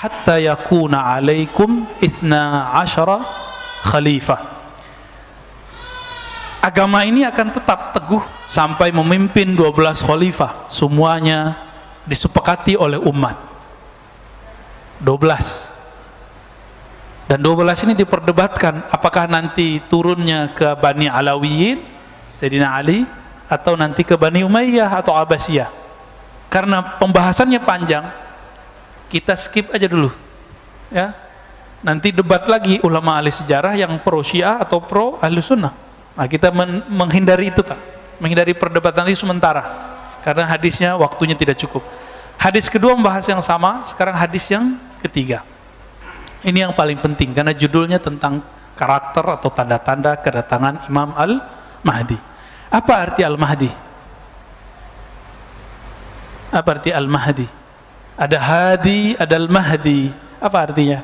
hatta yakuna alaikum 12 khalifah. Agama ini akan tetap teguh sampai memimpin 12 khalifah. Semuanya disepakati oleh umat. 12. Dan 12 ini diperdebatkan apakah nanti turunnya ke Bani Alawiyin, Sayyidina Ali, atau nanti ke Bani Umayyah atau Abbasiyah. Karena pembahasannya panjang, kita skip aja dulu. Ya. Nanti debat lagi ulama ahli sejarah yang pro Syiah atau pro ahli sunnah. Nah, kita menghindari itu, Pak. Menghindari perdebatan ini sementara. Karena hadisnya waktunya tidak cukup. Hadis kedua membahas yang sama, sekarang hadis yang ketiga. Ini yang paling penting karena judulnya tentang karakter atau tanda-tanda kedatangan Imam Al-Mahdi. Apa arti Al-Mahdi? Apa arti Al-Mahdi? Ada Hadi, ada Al-Mahdi. Apa artinya?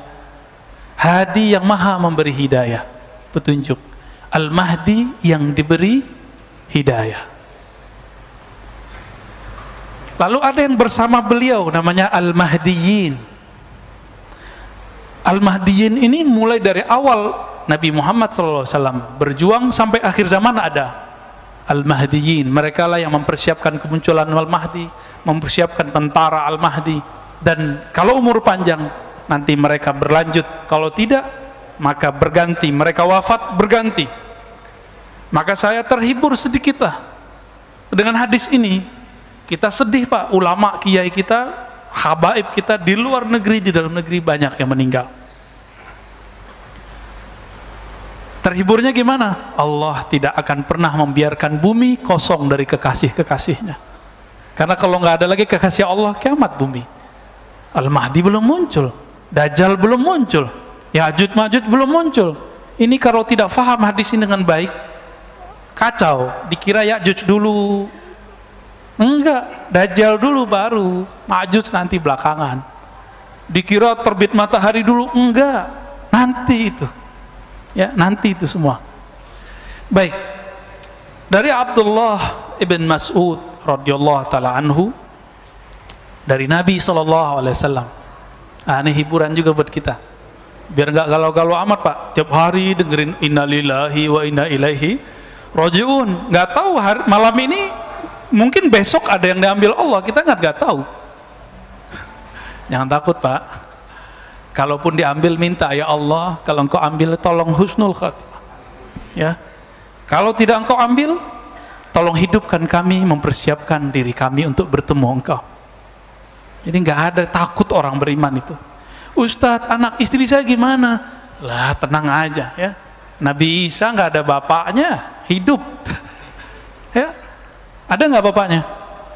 Hadi yang maha memberi hidayah, petunjuk. Al-Mahdi yang diberi hidayah. Lalu ada yang bersama beliau namanya Al-Mahdiyin. Al-Mahdiyin ini mulai dari awal Nabi Muhammad SAW berjuang sampai akhir zaman ada Al-Mahdiyin. Mereka lah yang mempersiapkan kemunculan Al-Mahdi, mempersiapkan tentara Al-Mahdi. Dan kalau umur panjang nanti mereka berlanjut, kalau tidak maka berganti, mereka wafat berganti. Maka saya terhibur sedikitlah dengan hadis ini. Kita sedih, Pak, ulama kiai kita, habaib kita di luar negeri, di dalam negeri banyak yang meninggal. Terhiburnya gimana? Allah tidak akan pernah membiarkan bumi kosong dari kekasih-kekasihnya. Karena kalau nggak ada lagi kekasih Allah, kiamat bumi. Al-Mahdi belum muncul, Dajjal belum muncul, Ya'juj Ma'juj belum muncul. Ini kalau tidak faham hadis ini dengan baik, kacau. Dikira Ya'juj dulu, enggak, Dajjal dulu baru, Ma'juj nanti belakangan. Dikira terbit matahari dulu, enggak, nanti itu. Ya, nanti itu semua. Baik. Dari Abdullah ibn Mas'ud radhiyallahu taala anhu, dari Nabi SAW. Nah, ini hiburan juga buat kita. Biar nggak galau-galau amat, Pak. Tiap hari dengerin innalillahi wa inna ilaihi rajiun. Nggak tahu malam ini mungkin besok ada yang diambil Allah, kita nggak tahu. Jangan takut, Pak. Kalaupun diambil, minta, ya Allah, kalau engkau ambil tolong husnul khatimah. Ya. Kalau tidak engkau ambil, tolong hidupkan kami, mempersiapkan diri kami untuk bertemu engkau. Jadi nggak ada takut orang beriman itu. Ustadz, anak istri saya gimana? Lah, tenang aja ya. Nabi Isa nggak ada bapaknya, hidup. Ya, ada nggak bapaknya?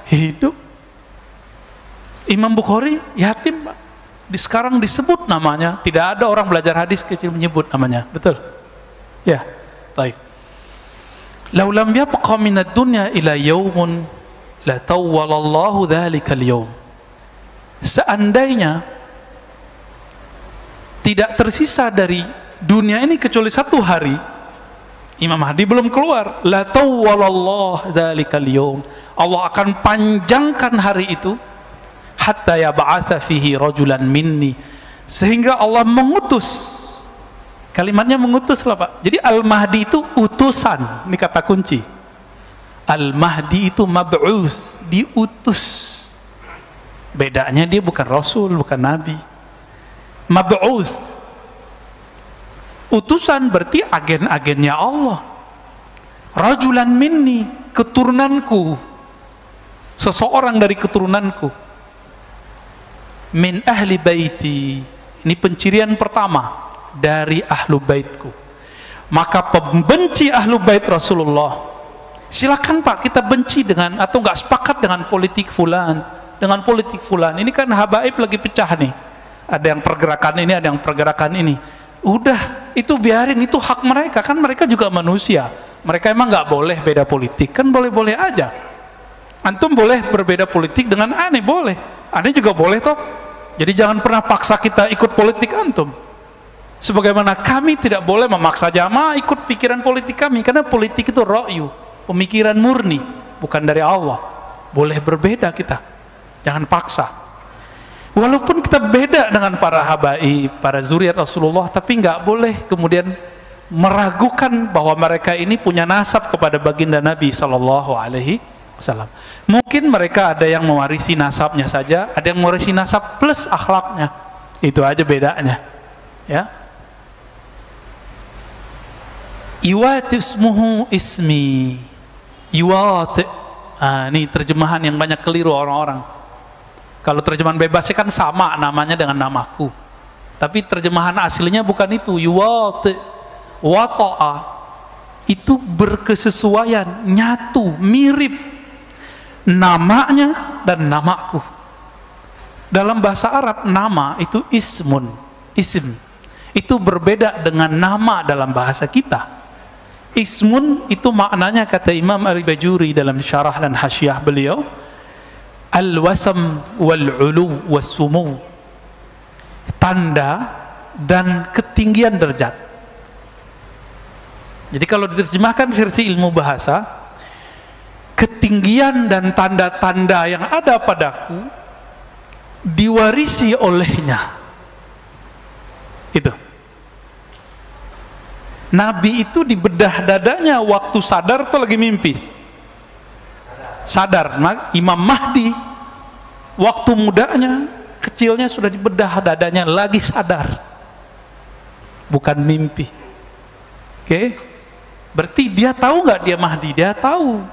Hidup. Imam Bukhari yatim, Pak. Sekarang disebut namanya, tidak ada orang belajar hadis kecil menyebut namanya, betul? Ya, baik. Lau lam yabqa minad dunya ila yaumun la tawwalallahu dzalikal yaum. Seandainya tidak tersisa dari dunia ini kecuali satu hari, Imam Mahdi belum keluar, la tawwalallahu dzalikal yaum. Allah akan panjangkan hari itu hatta yab'atsa fihi rajulan minni, sehingga Allah mengutus. Kalimatnya mengutus lah, Pak. Jadi Al-Mahdi itu utusan, ini kata kunci. Al-Mahdi itu mab'us, diutus. Bedanya dia bukan Rasul, bukan Nabi. Mab'us, utusan berarti agen-agennya Allah. Rajulan minni, keturunanku, seseorang dari keturunanku. Min ahli baiti, ini pencirian pertama dari ahlu baitku. Maka pembenci ahlu bait Rasulullah, silakan, Pak, kita benci dengan atau nggak sepakat dengan politik fulan, dengan politik fulan. Ini kan habaib lagi pecah nih, ada yang pergerakan ini, ada yang pergerakan ini. Udah, itu biarin, itu hak mereka, kan mereka juga manusia. Mereka emang nggak boleh beda politik, kan boleh-boleh aja. Antum boleh berbeda politik dengan aneh, boleh, aneh juga boleh toh. Jadi jangan pernah paksa kita ikut politik antum. Sebagaimana kami tidak boleh memaksa jamaah ikut pikiran politik kami, karena politik itu ra'yu, pemikiran murni, bukan dari Allah. Boleh berbeda kita, jangan paksa. Walaupun kita beda dengan para habaib, para zuriat Rasulullah, tapi nggak boleh kemudian meragukan bahwa mereka ini punya nasab kepada baginda Nabi Sallallahu Alaihi Wasallam. Mungkin mereka ada yang mewarisi nasabnya saja, ada yang mewarisi nasab plus akhlaknya. Itu aja bedanya. Ya. Yuwati ismuhu ismi. Yuwati. Ini terjemahan yang banyak keliru orang-orang. Kalau terjemahan bebasnya kan sama namanya dengan namaku. Tapi terjemahan aslinya bukan itu. Yuwati, wata'a. Itu berkesesuaian, nyatu, mirip namanya dan namaku. Dalam bahasa Arab nama itu ismun, isim. Itu berbeda dengan nama dalam bahasa kita. Ismun itu maknanya kata Imam Al-Bajuri dalam syarah dan hasyiah beliau, al-wasam wal-ulu was-sumu, tanda dan ketinggian derajat. Jadi kalau diterjemahkan versi ilmu bahasa, ketinggian dan tanda-tanda yang ada padaku diwarisi olehnya. Itu. Nabi itu di bedah dadanya waktu sadar atau lagi mimpi? Sadar. Imam Mahdi waktu mudanya, kecilnya sudah di bedah dadanya, lagi sadar, bukan mimpi. Oke? Berarti dia tahu nggak dia Mahdi? Dia tahu.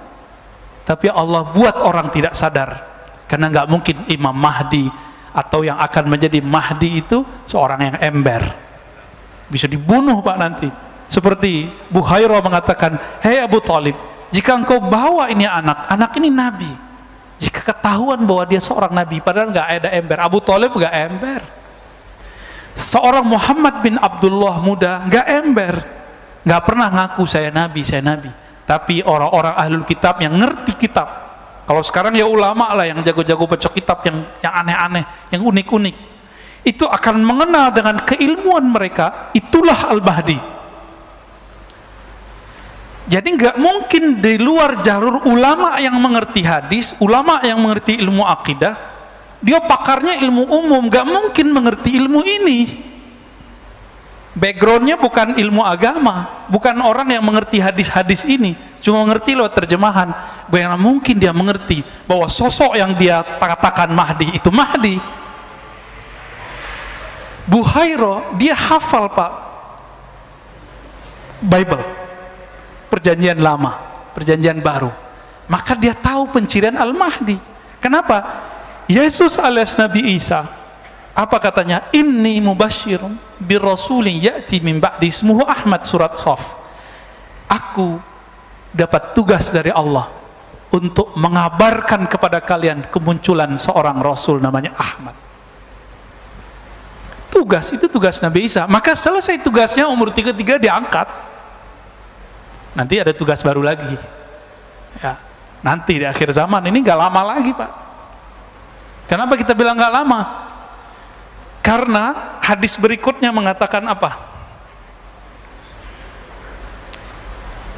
Tapi Allah buat orang tidak sadar, karena nggak mungkin Imam Mahdi atau yang akan menjadi Mahdi itu seorang yang ember, bisa dibunuh Pak nanti. Seperti Buhairah mengatakan, hei Abu Talib, jika engkau bawa ini anak ini Nabi, jika ketahuan bahwa dia seorang Nabi, padahal nggak ada ember. Abu Talib nggak ember. Seorang Muhammad bin Abdullah muda nggak ember, nggak pernah ngaku saya Nabi. Tapi orang-orang ahlul kitab yang ngerti kitab, kalau sekarang ya ulama lah yang jago-jago baca kitab yang aneh-aneh, yang unik-unik, itu akan mengenal dengan keilmuan mereka, itulah Al-Mahdi. Jadi nggak mungkin di luar jalur ulama yang mengerti hadis, ulama yang mengerti ilmu akidah, dia pakarnya ilmu umum, nggak mungkin mengerti ilmu ini. Backgroundnya bukan ilmu agama, bukan orang yang mengerti hadis-hadis ini, cuma mengerti lewat terjemahan. Bagaimana mungkin dia mengerti bahwa sosok yang dia katakan Mahdi itu Mahdi? Buhairah dia hafal Pak Bible, perjanjian lama, perjanjian baru, maka dia tahu pencirian Al-Mahdi. Kenapa? Yesus alias Nabi Isa, apa katanya? Inni mubasyirun birasulin ya'ti min ba'di ismuhu Ahmad, surat Shaf. Aku dapat tugas dari Allah untuk mengabarkan kepada kalian kemunculan seorang rasul namanya Ahmad. Tugas itu tugas Nabi Isa. Maka selesai tugasnya umur 33 diangkat. Nanti ada tugas baru lagi. Ya, nanti di akhir zaman ini gak lama lagi Pak. Kenapa kita bilang gak lama? Karena hadis berikutnya mengatakan apa?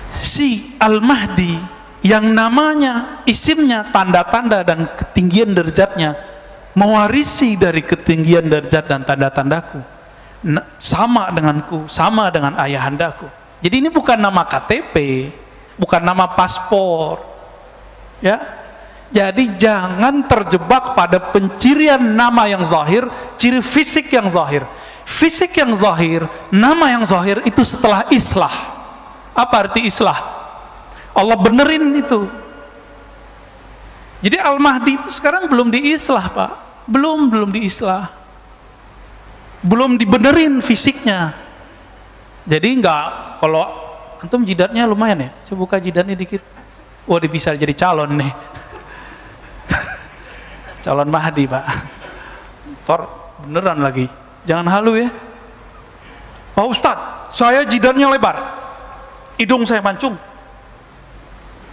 Si Al-Mahdi yang namanya, isimnya, tanda-tanda dan ketinggian derajatnya mewarisi dari ketinggian derajat dan tanda-tandaku, sama denganku, sama dengan ayahandaku. Jadi ini bukan nama KTP, bukan nama paspor, ya. Jadi jangan terjebak pada pencirian nama yang zahir, ciri fisik yang zahir. Fisik yang zahir, nama yang zahir itu setelah islah. Apa arti islah? Allah benerin itu. Jadi Al-Mahdi itu sekarang belum diislah Pak, belum diislah, belum dibenerin fisiknya. Jadi enggak, kalau antum jidatnya lumayan ya, coba buka jidatnya dikit. Wah, dia bisa jadi calon nih. Calon Mahdi Pak. Tor beneran lagi, jangan halu ya. Pak Ustadz, saya jidatnya lebar, hidung saya mancung.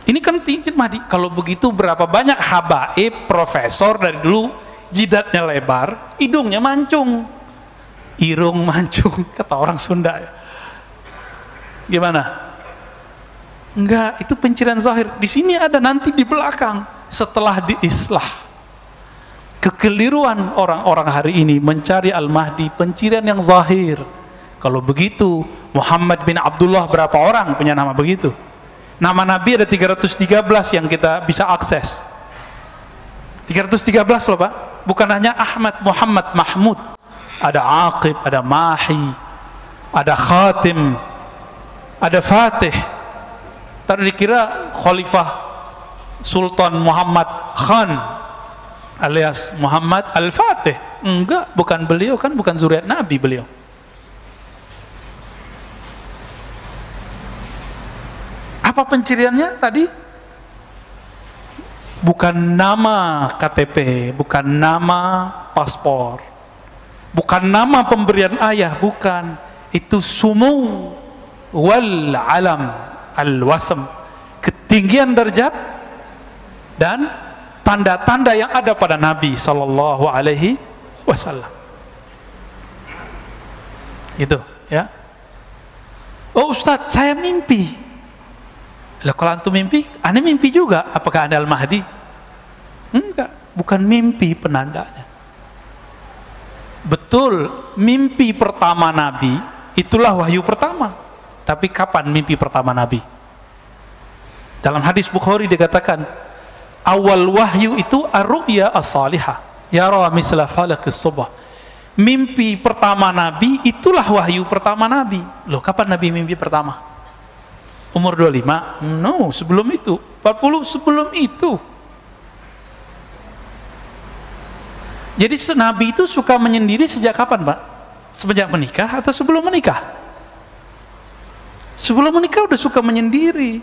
Ini kan tinggi Mahdi. Kalau begitu berapa banyak habaib, profesor dari dulu jidatnya lebar, hidungnya mancung, irung mancung, kata orang Sunda ya. Gimana? Enggak, itu pencirian zahir. Di sini ada, nanti di belakang setelah diislah. Kekeliruan orang-orang hari ini mencari Al-Mahdi pencirian yang zahir. Kalau begitu, Muhammad bin Abdullah berapa orang punya nama begitu? Nama Nabi ada 313 yang kita bisa akses. 313 loh Pak. Bukan hanya Ahmad, Muhammad, Mahmud. Ada Aqib, ada Mahi, ada Khatim, ada Fatih. Tadi dikira Khalifah Sultan Muhammad Khan alias Muhammad Al-Fatih. Enggak, bukan beliau, kan bukan zuriat Nabi beliau. Apa penciriannya tadi? Bukan nama KTP, bukan nama paspor, bukan nama pemberian ayah, bukan. Itu sumu wal alam al-wasm, ketinggian derajat dan tanda-tanda yang ada pada Nabi Sallallahu Alaihi Wasallam. Itu ya. Oh Ustadz, saya mimpi. Lah kalau antum mimpi, aneh mimpi juga. Apakah ada Al-Mahdi? Enggak, bukan mimpi penandanya. Betul, mimpi pertama Nabi itulah wahyu pertama. Tapi kapan mimpi pertama Nabi? Dalam hadis Bukhari dikatakan, awal wahyu itu ar-ru'ya as-salihah, yara misla falaqis subh. Mimpi pertama Nabi itulah wahyu pertama Nabi. Loh, kapan Nabi mimpi pertama? Umur 25? No, sebelum itu. 40 sebelum itu. Jadi Nabi itu suka menyendiri sejak kapan Pak? Semenjak menikah atau sebelum menikah? Sebelum menikah udah suka menyendiri.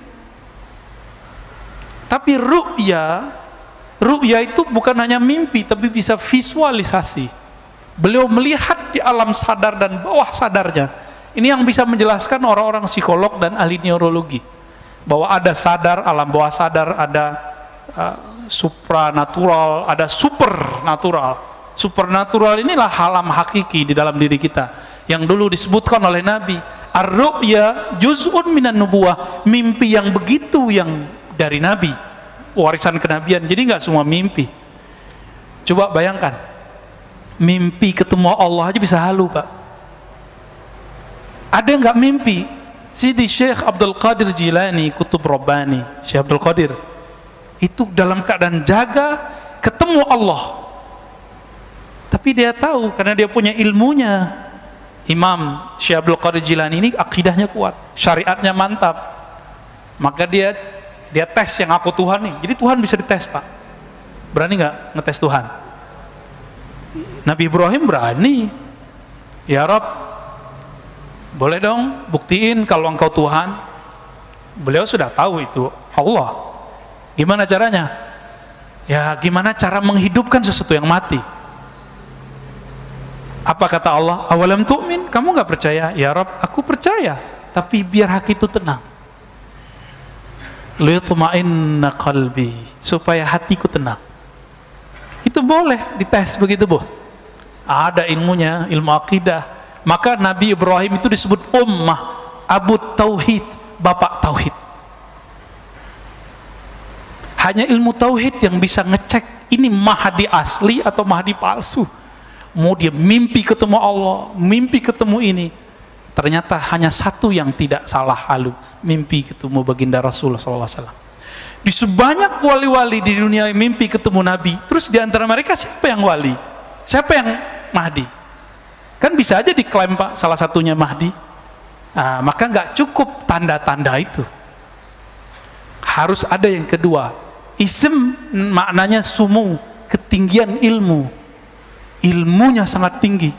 Tapi ru'ya itu bukan hanya mimpi, tapi bisa visualisasi. Beliau melihat di alam sadar dan bawah sadarnya. Ini yang bisa menjelaskan orang-orang psikolog dan ahli neurologi, bahwa ada sadar, alam bawah sadar, ada supranatural, ada supernatural. Supernatural inilah alam hakiki di dalam diri kita, yang dulu disebutkan oleh Nabi, ar-ru'ya juz'un minan nubuwah, mimpi yang begitu yang dari Nabi, warisan kenabian. Jadi nggak semua mimpi. Coba bayangkan, mimpi ketemu Allah aja bisa halu Pak. Ada nggak mimpi? Sidi Syekh Abdul Qadir Jilani, Kutub Rabbani, Syekh Abdul Qadir itu dalam keadaan jaga ketemu Allah, tapi dia tahu karena dia punya ilmunya. Imam Syekh Abdul Qadir Jilani ini akidahnya kuat, syariatnya mantap, maka dia tes yang aku Tuhan nih. Jadi Tuhan bisa dites Pak. Berani nggak ngetes Tuhan? Nabi Ibrahim berani. Ya Rabb, boleh dong buktiin kalau engkau Tuhan. Beliau sudah tahu itu Allah. Gimana caranya? Ya gimana cara menghidupkan sesuatu yang mati? Apa kata Allah? Awalam tu'min, kamu nggak percaya? Ya Rabb, aku percaya, tapi biar hati itu tenang. Liyutma'inna qalbi, supaya hatiku tenang. Itu boleh dites begitu Bu. Ada ilmunya, ilmu akidah. Maka Nabi Ibrahim itu disebut ummah, Abu Tauhid, bapak Tauhid. Hanya ilmu Tauhid yang bisa ngecek ini Mahdi asli atau Mahdi palsu. Mau dia mimpi ketemu Allah, mimpi ketemu ini. Ternyata hanya satu yang tidak salah halu, mimpi ketemu baginda Rasulullah SAW. Di sebanyak wali-wali di dunia mimpi ketemu Nabi, terus di antara mereka siapa yang wali? Siapa yang Mahdi? Kan bisa aja diklaim Pak salah satunya Mahdi. Nah, maka nggak cukup tanda-tanda itu, harus ada yang kedua. Ism maknanya sumu, ketinggian ilmu, ilmunya sangat tinggi.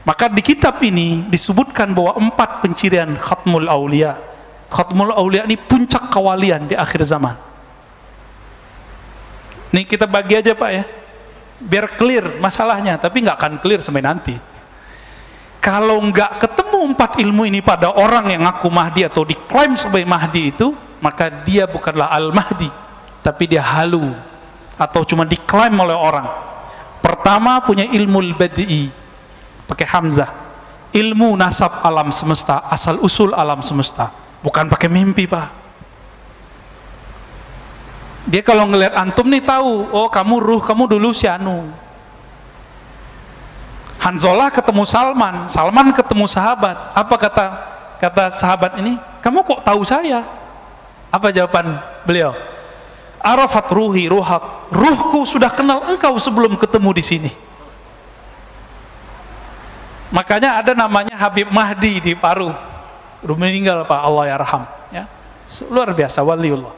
Maka di kitab ini disebutkan bahwa 4 pencirian Khatmul Aulia. Khatmul Aulia ini puncak kewalian di akhir zaman. Nih kita bagi aja Pak ya, biar clear masalahnya, tapi nggak akan clear sampai nanti. Kalau nggak ketemu 4 ilmu ini pada orang yang ngaku Mahdi atau diklaim sebagai Mahdi itu, maka dia bukanlah Al-Mahdi, tapi dia halu atau cuma diklaim oleh orang. Pertama punya ilmu al-badi'i, pakai hamzah, ilmu nasab alam semesta, asal usul alam semesta, bukan pakai mimpi Pak. Dia kalau ngelihat antum nih tahu, oh kamu ruh, kamu dulu si anu. Hanzalah ketemu Salman, Salman ketemu sahabat. Apa kata sahabat ini? Kamu kok tahu saya? Apa jawaban beliau? Arafat ruhi ruhak, ruhku sudah kenal engkau sebelum ketemu di sini. Makanya ada namanya Habib Mahdi di Paru. Udah meninggal Pak, Allah yarham, ya. Luar biasa waliullah.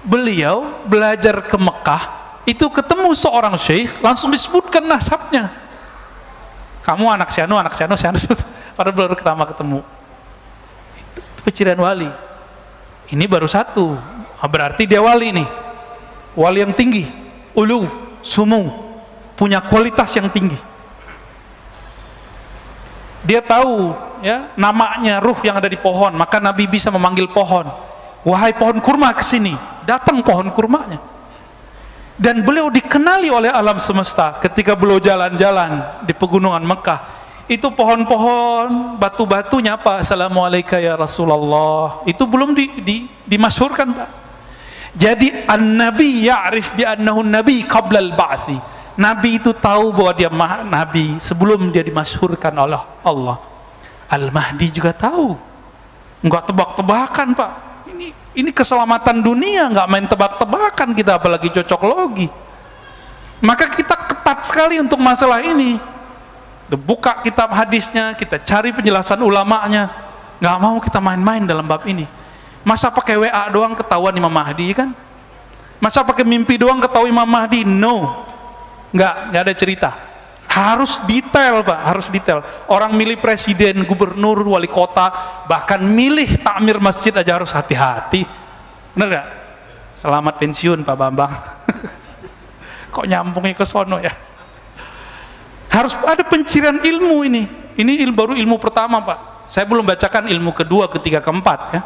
Beliau belajar ke Mekah, itu ketemu seorang syekh, langsung disebutkan nasabnya. Kamu anak si anu, padahal baru pertama ketemu. Itu pencirian wali. Ini baru satu, berarti dia wali nih, wali yang tinggi, ulu, sumu, punya kualitas yang tinggi. Dia tahu ya namanya ruh yang ada di pohon, maka Nabi bisa memanggil pohon, wahai pohon kurma kesini, datang pohon kurmanya. Dan beliau dikenali oleh alam semesta ketika beliau jalan-jalan di pegunungan Mekah. Itu pohon-pohon, batu-batunya Pak, assalamualaikum ya Rasulullah, itu belum dimasyhurkan Pak. Jadi an-nabi ya'rif bi annahu nabi qabla al-ba'thi. Nabi itu tahu bahwa dia nabi sebelum dia dimasyhurkan oleh Allah. Al-Mahdi juga tahu. Enggak tebak-tebakan Pak. Ini keselamatan dunia, nggak main tebak-tebakan kita, apalagi cocok logi. Maka kita ketat sekali untuk masalah ini. Buka kitab hadisnya, kita cari penjelasan ulamanya. Nggak mau kita main-main dalam bab ini. Masa pakai WA doang ketahuan Imam Mahdi kan? Masa pakai mimpi doang ketahuan Imam Mahdi? No, nggak ada cerita. Harus detail Pak, harus detail. Orang milih presiden, gubernur, wali kota, bahkan milih takmir masjid aja harus hati-hati. Bener gak? Selamat pensiun Pak Bambang. Kok nyambungnya ke sono ya? Harus ada pencirian ilmu ini. Ini baru ilmu pertama Pak. Saya belum bacakan ilmu kedua, ketiga, keempat ya.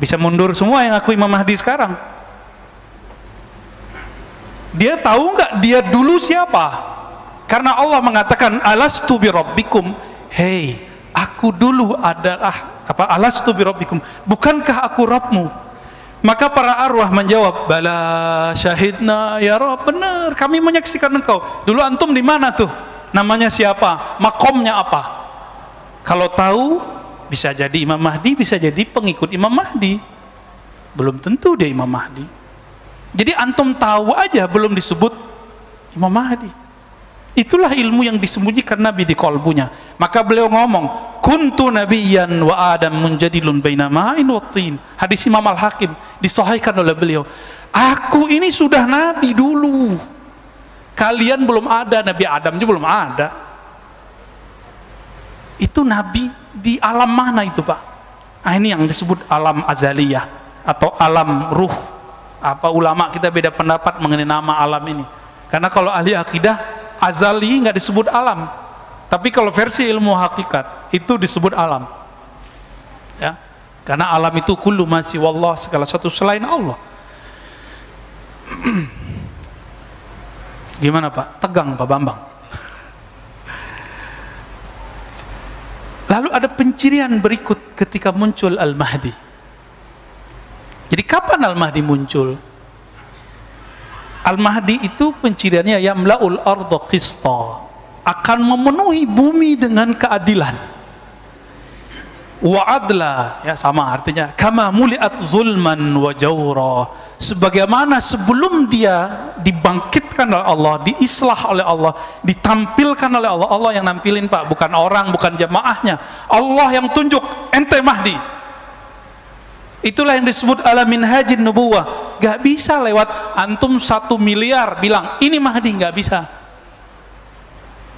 Bisa mundur semua yang aku Imam Mahdi sekarang. Dia tahu nggak dia dulu siapa? Karena Allah mengatakan alastu bi rabbikum, hei aku dulu adalah apa, alastu bi rabbikum, bukankah aku Rabbmu? Maka para arwah menjawab, bala syahidna ya Rabb, benar kami menyaksikan engkau. Dulu antum di mana tuh? Namanya siapa? Makomnya apa? Kalau tahu bisa jadi Imam Mahdi, bisa jadi pengikut Imam Mahdi. Belum tentu dia Imam Mahdi. Jadi antum tahu aja belum disebut Imam Mahdi. Itulah ilmu yang disembunyikan Nabi di kolbunya. Maka beliau ngomong, kuntu nabiyyan wa adam munjadilun baina ma'in wa tin. Hadis Imam Al-Hakim disahihkan oleh beliau. Aku ini sudah nabi dulu. Kalian belum ada, Nabi Adam juga belum ada. Itu nabi di alam mana itu Pak? Nah, ini yang disebut alam azaliyah atau alam ruh. Apa ulama kita beda pendapat mengenai nama alam ini. Karena kalau ahli akidah azali nggak disebut alam, tapi kalau versi ilmu hakikat itu disebut alam ya, karena alam itu kullu ma siwallah, segala sesuatu selain Allah. Gimana Pak? Tegang Pak Bambang. Lalu ada pencirian berikut ketika muncul Al-Mahdi. Jadi kapan Al-Mahdi muncul? Al-Mahdi itu penciriannya yamla'ul arda qista, akan memenuhi bumi dengan keadilan. Wa adla, ya sama artinya, kama muliat zulman wa jawra, sebagaimana sebelum dia dibangkitkan oleh Allah, diislah oleh Allah, ditampilkan oleh Allah. Allah yang nampilin Pak, bukan orang, bukan jamaahnya. Allah yang tunjuk, ente Mahdi. Itulah yang disebut ala minhajin nubuwah. Gak bisa lewat antum 1 miliar bilang ini Mahdi, gak bisa.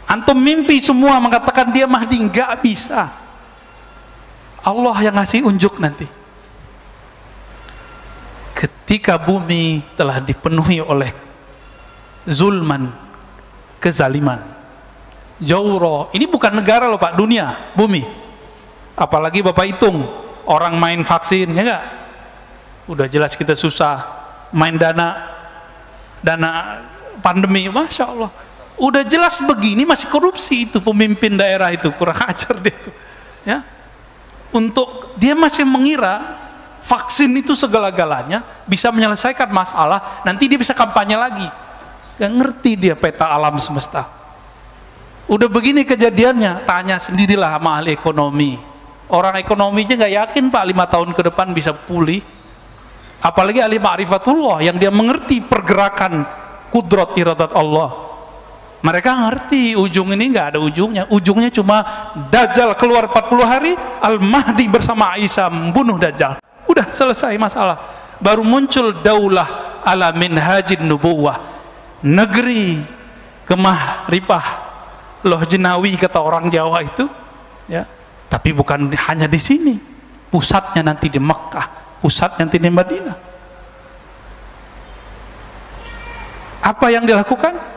Antum mimpi semua mengatakan dia Mahdi, gak bisa. Allah yang ngasih unjuk nanti. Ketika bumi telah dipenuhi oleh zulman, kezaliman, jawro, ini bukan negara loh Pak, dunia, bumi. Apalagi Bapak hitung orang main vaksin, ya enggak? Udah jelas kita susah, main dana pandemi, Masya Allah. Udah jelas begini masih korupsi itu pemimpin daerah itu, kurang ajar dia itu. Ya, untuk dia masih mengira vaksin itu segala-galanya, bisa menyelesaikan masalah, nanti dia bisa kampanye lagi. Gak ngerti dia peta alam semesta. Udah begini kejadiannya, tanya sendirilah sama ahli ekonomi. Orang ekonominya gak yakin Pak 5 tahun ke depan bisa pulih. Apalagi ahli ma'rifatullah yang dia mengerti pergerakan kudrat iradat Allah. Mereka ngerti ujung ini nggak ada ujungnya. Ujungnya cuma Dajjal keluar 40 hari, Al-Mahdi bersama Isa membunuh Dajjal. Udah selesai masalah. Baru muncul daulah ala minhajin nubuwah, negeri kemah ripah loh jenawi kata orang Jawa itu, ya. Tapi bukan hanya di sini. Pusatnya nanti di Mekah, pusatnya nanti di Madinah. Apa yang dilakukan?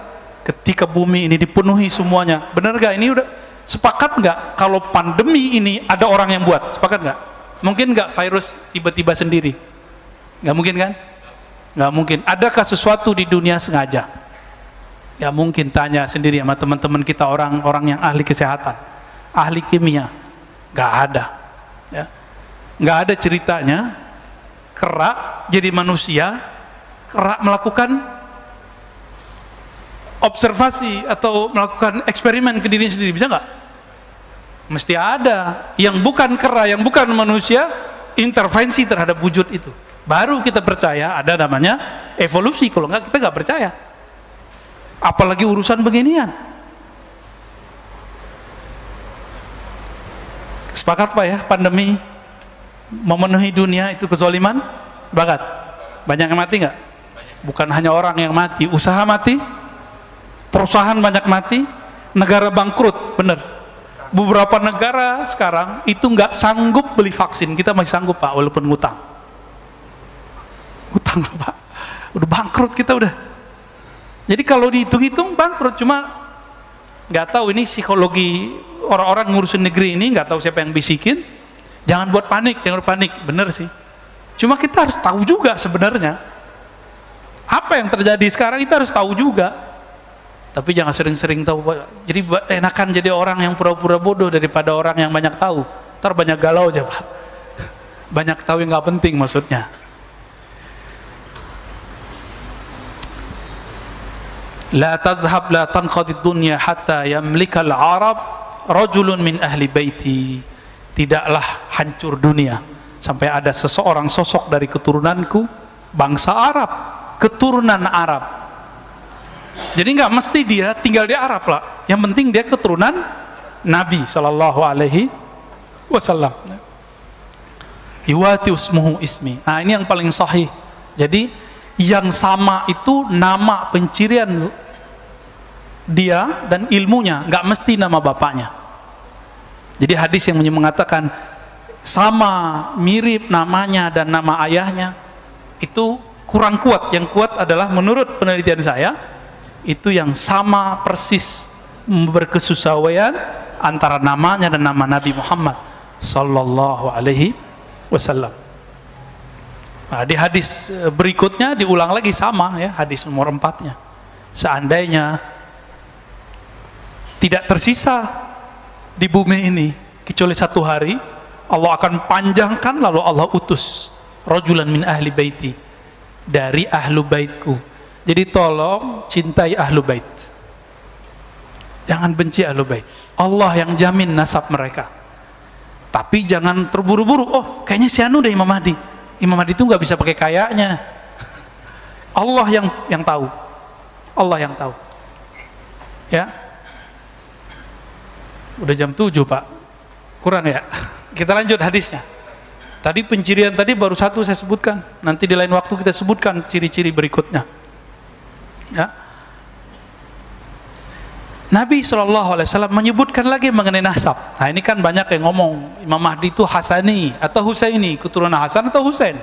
Ketika bumi ini dipenuhi semuanya, benar gak? Ini udah sepakat nggak kalau pandemi ini ada orang yang buat? Sepakat nggak? Mungkin nggak virus tiba-tiba sendiri? Nggak mungkin kan? Nggak mungkin. Adakah sesuatu di dunia sengaja? Nggak mungkin. Tanya sendiri sama teman-teman kita, orang-orang yang ahli kesehatan, ahli kimia. Nggak ada, ya. Nggak ada ceritanya kera jadi manusia, kera melakukan observasi atau melakukan eksperimen ke diri sendiri, bisa nggak? Mesti ada yang bukan kera, yang bukan manusia, intervensi terhadap wujud itu. Baru kita percaya ada namanya evolusi. Kalau nggak, kita nggak percaya. Apalagi urusan beginian. Sepakat Pak ya, pandemi memenuhi dunia itu kezaliman? Sepakat? Banyak yang mati nggak? Bukan hanya orang yang mati, usaha mati, perusahaan banyak mati, negara bangkrut, bener. Beberapa negara sekarang itu nggak sanggup beli vaksin. Kita masih sanggup Pak, walaupun ngutang. Utang Pak, udah bangkrut kita udah. Jadi kalau dihitung-hitung bangkrut, cuma nggak tahu ini psikologi orang-orang ngurusin negeri ini, nggak tahu siapa yang bisikin. Jangan buat panik, jangan panik, bener sih. Cuma kita harus tahu juga sebenarnya apa yang terjadi sekarang, kita harus tahu juga. Tapi jangan sering-sering tahu. Jadi enakan jadi orang yang pura-pura bodoh daripada orang yang banyak tahu. Ntar banyak galau aja Pak. Banyak tahu yang nggak penting maksudnya. La tazhab la tanqadid dunya hatta yamlikal Arab rajulun min ahli baiti. Tidaklah hancur dunia sampai ada seseorang sosok dari keturunanku, bangsa Arab, keturunan Arab. Jadi nggak mesti dia tinggal di Arab lah. Yang penting dia keturunan Nabi Shallallahu Alaihi Wasallam. Iwati usmuhu ismi. Nah ini yang paling sahih. Jadi yang sama itu nama pencirian dia dan ilmunya, nggak mesti nama bapaknya. Jadi hadis yang mengatakan sama mirip namanya dan nama ayahnya itu kurang kuat. Yang kuat adalah menurut penelitian saya itu yang sama persis berkesesuaian antara namanya dan nama Nabi Muhammad Sallallahu Alaihi Wasallam. Nah, di hadis berikutnya diulang lagi sama ya, hadis nomor 4-nya. Seandainya tidak tersisa di bumi ini kecuali 1 hari, Allah akan panjangkan lalu Allah utus rajulan min ahli baiti, dari ahlu baitku. Jadi tolong cintai ahlu bait, jangan benci ahlu bait. Allah yang jamin nasab mereka. Tapi jangan terburu-buru, oh kayaknya si anu deh Imam Mahdi. Imam Mahdi itu nggak bisa pakai kayaknya. Allah yang tahu. Allah yang tahu. Ya. Udah jam 7 Pak. Kurang ya. Kita lanjut hadisnya. Tadi pencirian tadi baru 1 saya sebutkan. Nanti di lain waktu kita sebutkan ciri-ciri berikutnya. Ya. Nabi SAW menyebutkan lagi mengenai nasab. Nah ini kan banyak yang ngomong Imam Mahdi itu Hasani atau Husaini, keturunan Hasan atau Husain.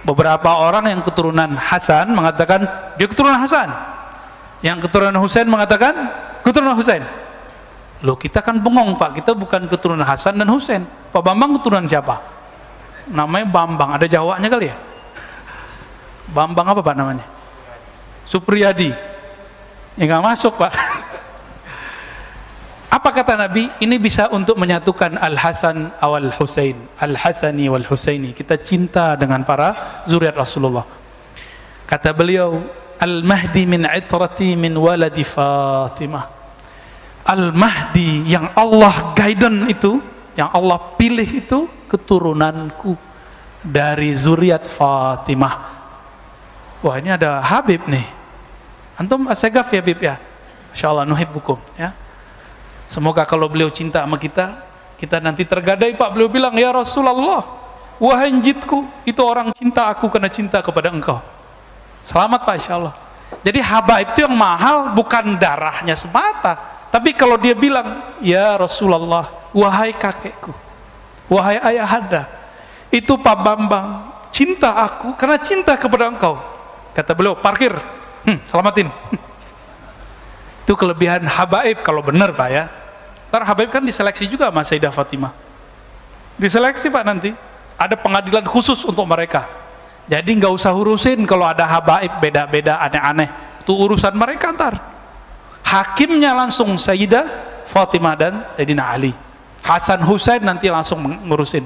Beberapa orang yang keturunan Hasan mengatakan dia keturunan Hasan, yang keturunan Husain mengatakan keturunan Husain. Loh kita kan bengong Pak, kita bukan keturunan Hasan dan Husain. Pak Bambang keturunan siapa? Namanya Bambang, ada Jawanya kali ya? Bambang apa Pak namanya? Supriyadi. Ya nggak masuk Pak. Apa kata Nabi? Ini bisa untuk menyatukan Al-Hasan wal Husain, Al-Hasani wal Husaini. Kita cinta dengan para zuriat Rasulullah. Kata beliau, Al-Mahdi min itrati min waladi Fatimah. Al-Mahdi yang Allah guidance itu, yang Allah pilih itu, keturunanku dari zuriat Fatimah. Wah, ini ada Habib nih. Antum asegaf ya Habib ya? Insyaallah nuhibbukum ya. Semoga kalau beliau cinta sama kita, kita nanti tergadai Pak, beliau bilang, ya Rasulullah, wahai jidku, itu orang cinta aku karena cinta kepada engkau. Selamat Pak, insyaallah. Jadi habaib itu yang mahal bukan darahnya semata, tapi kalau dia bilang, ya Rasulullah, wahai kakekku, wahai ayahanda, itu Pak Bambang cinta aku karena cinta kepada engkau. Kata beliau, parkir, selamatin. Itu kelebihan habaib kalau benar Pak ya. Ntar habaib kan diseleksi juga sama Sayyidah Fatimah. Diseleksi Pak nanti. Ada pengadilan khusus untuk mereka. Jadi nggak usah urusin kalau ada habaib beda-beda aneh-aneh. Itu urusan mereka ntar. Hakimnya langsung Sayyidah Fatimah dan Sayyidina Ali. Hasan Husain nanti langsung ngurusin.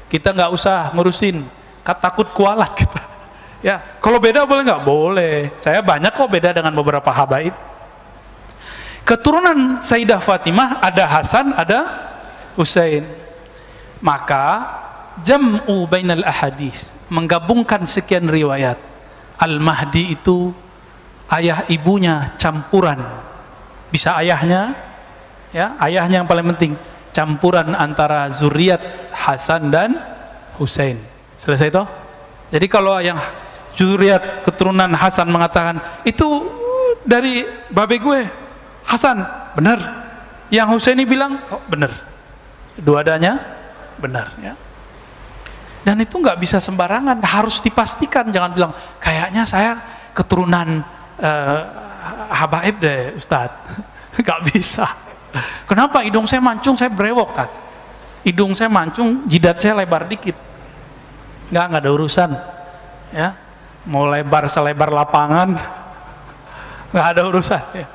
Kita nggak usah ngurusin. Takut kualat kita. Ya, kalau beda boleh nggak? Boleh. Saya banyak kok beda dengan beberapa habaib. Keturunan Sayyidah Fatimah ada Hasan, ada Husain. Maka jam'u bainal ahadis, menggabungkan sekian riwayat. Al-Mahdi itu ayah ibunya campuran. Bisa ayahnya, ya, ayahnya yang paling penting, campuran antara zuriat Hasan dan Husain. Selesai toh? Jadi kalau yang zuriat keturunan Hasan mengatakan itu dari babe gue Hasan, benar. Yang Husaini bilang, oh benar. Dua-duanya benar ya. Dan itu nggak bisa sembarangan, harus dipastikan. Jangan bilang, kayaknya saya keturunan habaib deh Ustadz. Nggak bisa. Kenapa? Hidung saya mancung, saya brewok kan. Hidung saya mancung, jidat saya lebar dikit. Nggak ada urusan ya. Mau lebar selebar lapangan, nggak ada urusan ya.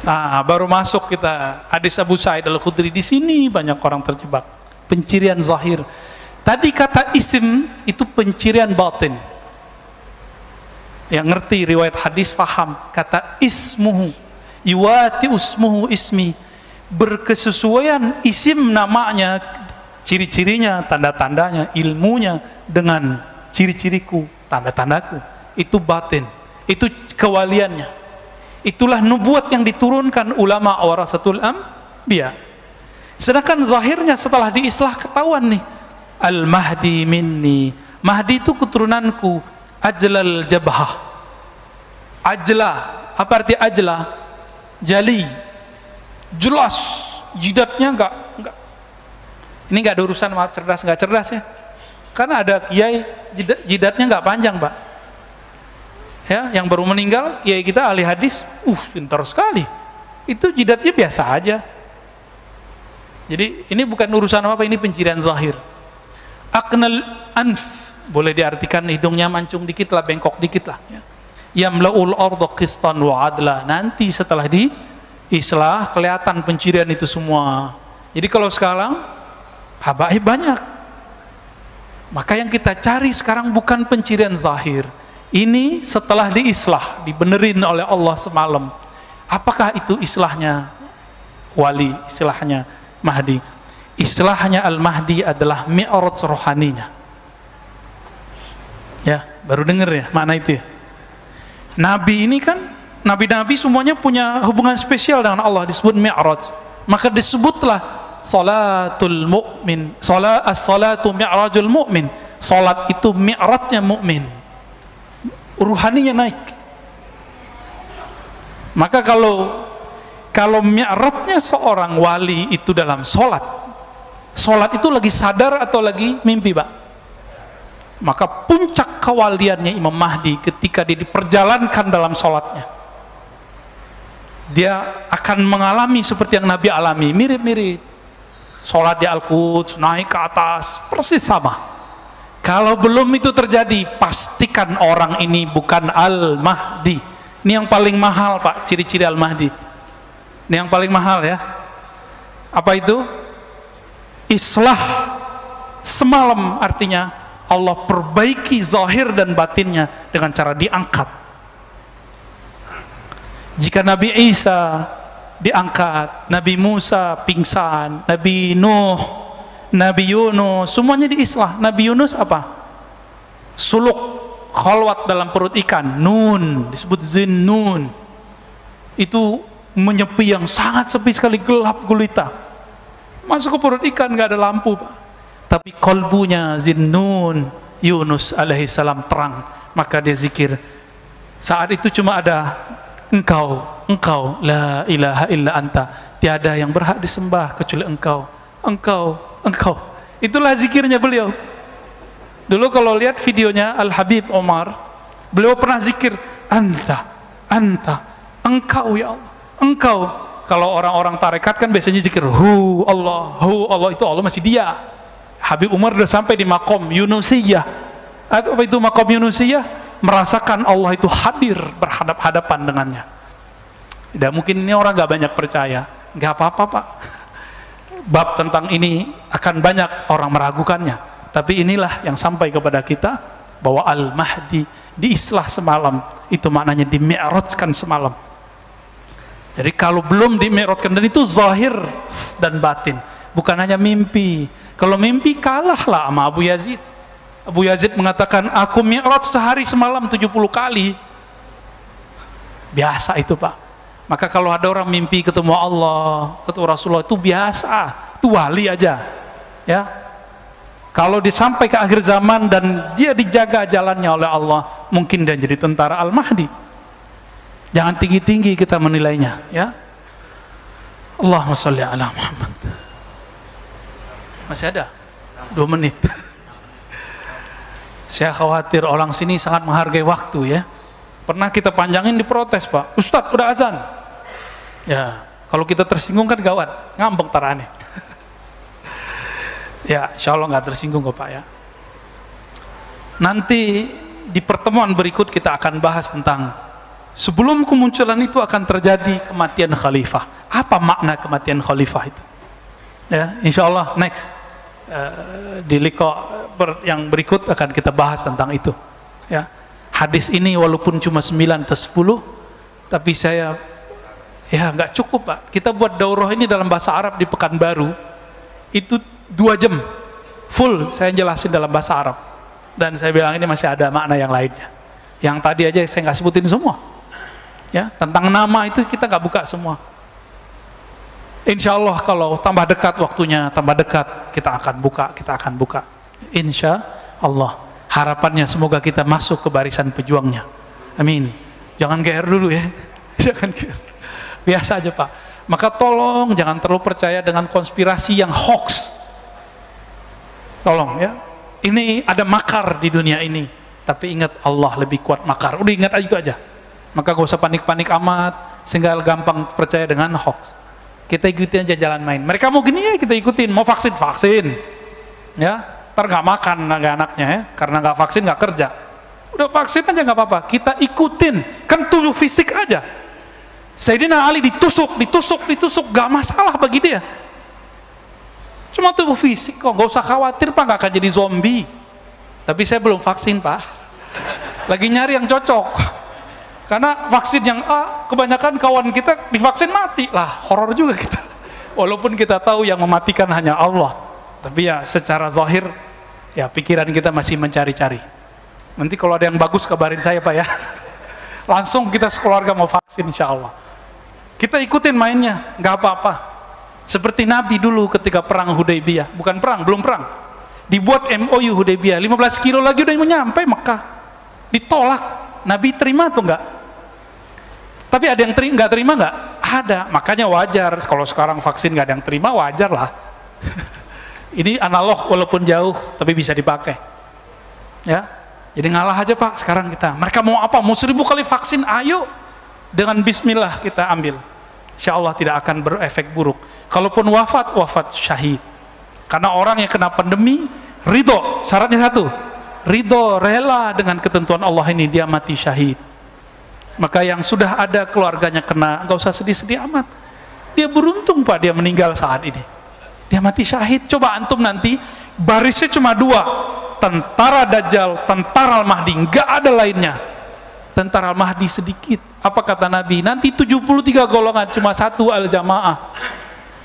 Nah, baru masuk kita hadis Abu Sa'id Al-Khudri. Di sini banyak orang terjebak. Pencirian zahir. Tadi kata isim itu pencirian batin. Yang ngerti riwayat hadis faham. Kata ismuhu yuwati usmuhu ismi, berkesesuaian isim namanya, ciri-cirinya, tanda-tandanya, ilmunya dengan ciri-ciriku, tanda-tandaku. Itu batin. Itu kewaliannya. Itulah nubuat yang diturunkan ulama warasatul anbiya. Sedangkan zahirnya setelah diislah ketahuan nih, Al-Mahdi minni. Mahdi itu keturunanku. Ajlal jabhah. Ajla, apa arti ajla? Jali. Jelas. Jidatnya enggak. Ini enggak ada urusan sama cerdas enggak cerdas ya. Karena ada kiai jidatnya enggak panjang, Pak. Ya, yang baru meninggal kiai kita ahli hadis, pintar sekali. Itu jidatnya biasa aja. Jadi ini bukan urusan apa, ini pencirian zahir. Aqnal anf, boleh diartikan hidungnya mancung dikit lah, bengkok dikit lah ya. Yamlaul arda qistan wa adla. Nanti setelah diislah kelihatan pencirian itu semua. Jadi kalau sekarang habaib banyak. Maka yang kita cari sekarang bukan pencirian zahir. Ini setelah diislah, dibenerin oleh Allah semalam. Apakah itu islahnya wali, islahnya Mahdi? Islahnya Al-Mahdi adalah mi'raj rohaninya. Ya, baru dengar ya makna itu ya. Nabi ini kan, nabi-nabi semuanya punya hubungan spesial dengan Allah, disebut mi'raj. Maka disebutlah salatul mu'min, as-salatu mi'rajul mu'min. Salat itu mi'rajnya mukmin. Ruhaninya naik. Maka kalau mi'rajnya seorang wali itu dalam sholat itu lagi sadar atau lagi mimpi, Pak? Maka puncak kewaliannya Imam Mahdi ketika dia diperjalankan dalam sholatnya, dia akan mengalami seperti yang Nabi alami, mirip-mirip. Sholat di Al-Quds, naik ke atas, persis sama. Kalau belum itu terjadi, pastikan orang ini bukan Al-Mahdi. Ini yang paling mahal Pak, ciri-ciri Al-Mahdi. Ini yang paling mahal ya. Apa itu? Islah semalam, artinya Allah perbaiki zahir dan batinnya dengan cara diangkat. Jika Nabi Isa diangkat, Nabi Musa pingsan, Nabi Nuh, Nabi Yunus, semuanya diislah. Nabi Yunus apa? Suluk, khalwat dalam perut ikan, nun, disebut zinnun. Itu menyepi yang sangat sepi sekali, gelap gulita. Masuk ke perut ikan, gak ada lampu Pak. Tapi kolbunya zinnun, Yunus alaihissalam terang. Maka dia zikir. Saat itu cuma ada engkau, la ilaha illa anta, tiada yang berhak disembah kecuali engkau, engkau. Itulah zikirnya beliau. Dulu kalau lihat videonya Al-Habib Omar, beliau pernah zikir anta, engkau ya Allah, engkau. Kalau orang-orang tarekat kan biasanya zikir hu Allah, itu Allah masih dia. Habib Umar sudah sampai di makom Yunusiyah. Atau apa itu makom Yunusiyah? Merasakan Allah itu hadir berhadap-hadapan dengannya. Dan mungkin ini orang gak banyak percaya. Gak apa-apa Pak, bab tentang ini akan banyak orang meragukannya, tapi inilah yang sampai kepada kita, bahwa Al-Mahdi diislah semalam, itu maknanya dimi'rajkan semalam. Jadi kalau belum dimi'rajkan, dan itu zahir dan batin, bukan hanya mimpi. Kalau mimpi kalahlah sama Abu Yazid. Abu Yazid mengatakan, aku mi'raj sehari semalam 70 kali. Biasa itu Pak. Maka kalau ada orang mimpi ketemu Allah, ketemu Rasulullah, itu biasa, itu wali aja ya. Kalau disampai ke akhir zaman dan dia dijaga jalannya oleh Allah, mungkin dia jadi tentara Al-Mahdi. Jangan tinggi-tinggi kita menilainya ya. Allahumma sholli ala Muhammad. Masih ada 2 menit. Saya khawatir orang sini sangat menghargai waktu ya. Pernah kita panjangin, diprotes Pak, Ustadz udah azan ya. Kalau kita tersinggung kan gawat, ngambek tarane. Ya insya Allah nggak tersinggung kok Pak ya. Nanti di pertemuan berikut kita akan bahas tentang sebelum kemunculan itu akan terjadi kematian khalifah. Apa makna kematian khalifah itu ya, insya Allah next di liqa yang berikut akan kita bahas tentang itu ya. Hadis ini walaupun cuma 9 atau 10, tapi saya ya nggak cukup Pak. Kita buat daurah ini dalam bahasa Arab di Pekanbaru itu 2 jam full saya jelasin dalam bahasa Arab, dan saya bilang ini masih ada makna yang lainnya. Yang tadi aja saya nggak sebutin semua ya, tentang nama itu kita nggak buka semua. Insya Allah kalau tambah dekat waktunya, tambah dekat, kita akan buka insya Allah. Harapannya semoga kita masuk ke barisan pejuangnya, amin. Jangan GR dulu ya, jangan GR, biasa aja Pak. Maka tolong jangan terlalu percaya dengan konspirasi yang hoax, tolong ya. Ini ada makar di dunia ini, tapi ingat Allah lebih kuat makar, udah ingat aja itu aja. Maka gak usah panik-panik amat sehingga gampang percaya dengan hoax. Kita ikutin aja jalan main. Mereka mau gini ya kita ikutin, mau vaksin ya, ntar gak makan anaknya ya, karena gak vaksin gak kerja. Udah vaksin aja gak apa-apa, kita ikutin, kan tubuh fisik aja. Sayyidina Ali ditusuk, gak masalah bagi dia. Cuma tubuh fisik kok, gak usah khawatir Pak, gak akan jadi zombie. Tapi saya belum vaksin Pak, lagi nyari yang cocok. Karena vaksin yang A, kebanyakan kawan kita divaksin mati lah, horor juga kita. Walaupun kita tahu yang mematikan hanya Allah, tapi ya secara zahir, ya pikiran kita masih mencari-cari. Nanti kalau ada yang bagus kabarin saya Pak ya. Langsung kita sekeluarga mau vaksin insya Allah. Kita ikutin mainnya, nggak apa-apa. Seperti Nabi dulu ketika perang Hudaybiyah, bukan perang, belum perang. Dibuat MOU Hudaybiyah, 15 kilo lagi udah mau nyampe Mekah. Ditolak, Nabi terima atau enggak? Tapi ada yang nggak terima nggak? Ada, makanya wajar. Kalau sekarang vaksin nggak ada yang terima, wajar lah. Ini analog walaupun jauh, tapi bisa dipakai. Ya, jadi ngalah aja Pak. Sekarang kita, mereka mau apa? Mau 1000 kali vaksin, ayo. Dengan Bismillah kita ambil. Insya Allah tidak akan berefek buruk. Kalaupun wafat syahid. Karena orang yang kena pandemi, ridho, syaratnya 1, ridho, rela dengan ketentuan Allah ini, dia mati syahid. Maka yang sudah ada keluarganya kena, nggak usah sedih-sedih amat. Dia beruntung Pak, dia meninggal saat ini. Dia mati syahid. Coba antum nanti barisnya cuma 2, tentara Dajjal, tentara Al-Mahdi, nggak ada lainnya. Tentara Al-Mahdi sedikit. Apa kata Nabi? Nanti 73 golongan, cuma 1 al-jamaah.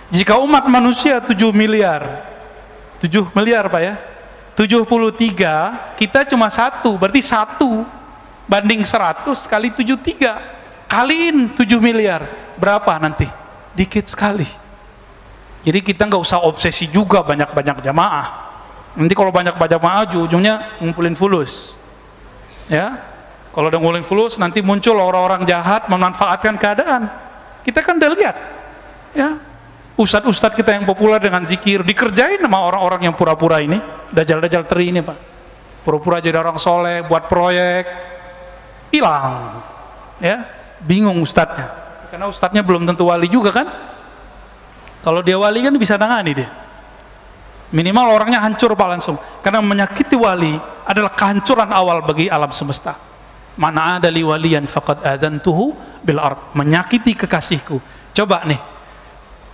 Jika umat manusia 7 miliar, 7 miliar Pak ya, 73, kita cuma 1, berarti 1 banding 100 kali 73, kaliin 7 miliar, berapa nanti? Dikit sekali. Jadi kita nggak usah obsesi juga banyak-banyak jamaah. Nanti kalau banyak-banyak jamaah, ujungnya ngumpulin fulus. Ya, kalau udah ngumpulin fulus, nanti muncul orang-orang jahat memanfaatkan keadaan. Kita kan udah lihat, ya. Ustadz-ustadz kita yang populer dengan zikir dikerjain sama orang-orang yang pura-pura ini, dajjal-dajjal teri ini Pak, pura-pura jadi orang soleh, buat proyek, hilang, ya, bingung ustadznya, karena ustadznya belum tentu wali juga kan. Kalau dia wali kan bisa nangani dia, minimal orangnya hancur Pak langsung, karena menyakiti wali adalah kehancuran awal bagi alam semesta. Mana ada li waliyan faqad azantuhu bil ard, menyakiti kekasihku. Coba nih,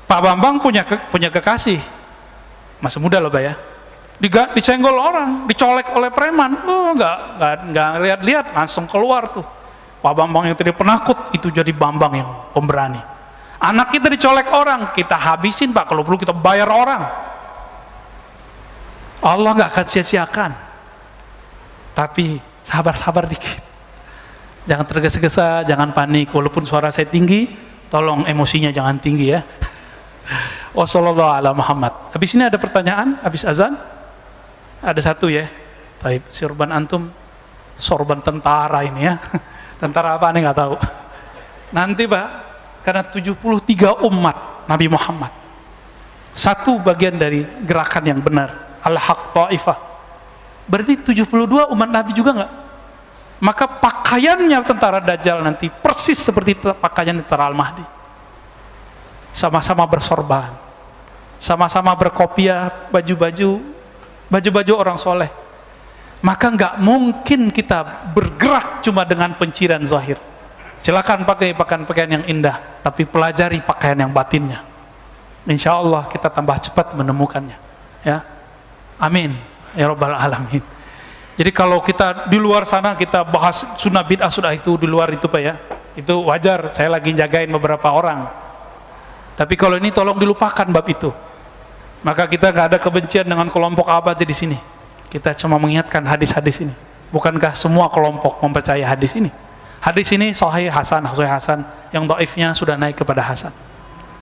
Pak Bambang punya kekasih, masih muda loh Pak ya, disenggol orang, dicolek oleh preman, nggak lihat-lihat, langsung keluar tuh. Pak Bambang yang tadi penakut itu jadi Bambang yang pemberani. Anak kita dicolek orang, kita habisin Pak, kalau perlu kita bayar orang. Allah nggak akan sia-siakan. Tapi sabar-sabar dikit, jangan tergesa-gesa, jangan panik. Walaupun suara saya tinggi, tolong emosinya jangan tinggi ya. Wassallallahu ala Muhammad. Habis ini ada pertanyaan, habis azan? Ada satu ya. Baik, sorban antum, sorban tentara ini ya. Tentara apa nih nggak tahu. Nanti Pak, karena 73 umat Nabi Muhammad, satu bagian dari gerakan yang benar, Al-Haq Ta'ifah. Berarti 72 umat Nabi juga nggak? Maka pakaiannya tentara Dajjal nanti persis seperti pakaian tentara Al-Mahdi. Sama-sama bersorban, sama-sama berkopiah, baju-baju orang soleh. Maka nggak mungkin kita bergerak cuma dengan penciran zahir. Silakan pakai pakaian yang indah, tapi pelajari pakaian yang batinnya. Insya Allah kita tambah cepat menemukannya. Ya, amin ya Rabbal Alamin. Jadi kalau kita di luar sana kita bahas sunnah bid'ah sudah itu di luar itu Pak ya, itu wajar. Saya lagi jagain beberapa orang. Tapi kalau ini tolong dilupakan bab itu. Maka kita nggak ada kebencian dengan kelompok apa aja di sini. Kita cuma mengingatkan hadis-hadis ini. Bukankah semua kelompok mempercayai hadis ini? Hadis ini sahih hasan, yang dhaifnya sudah naik kepada hasan.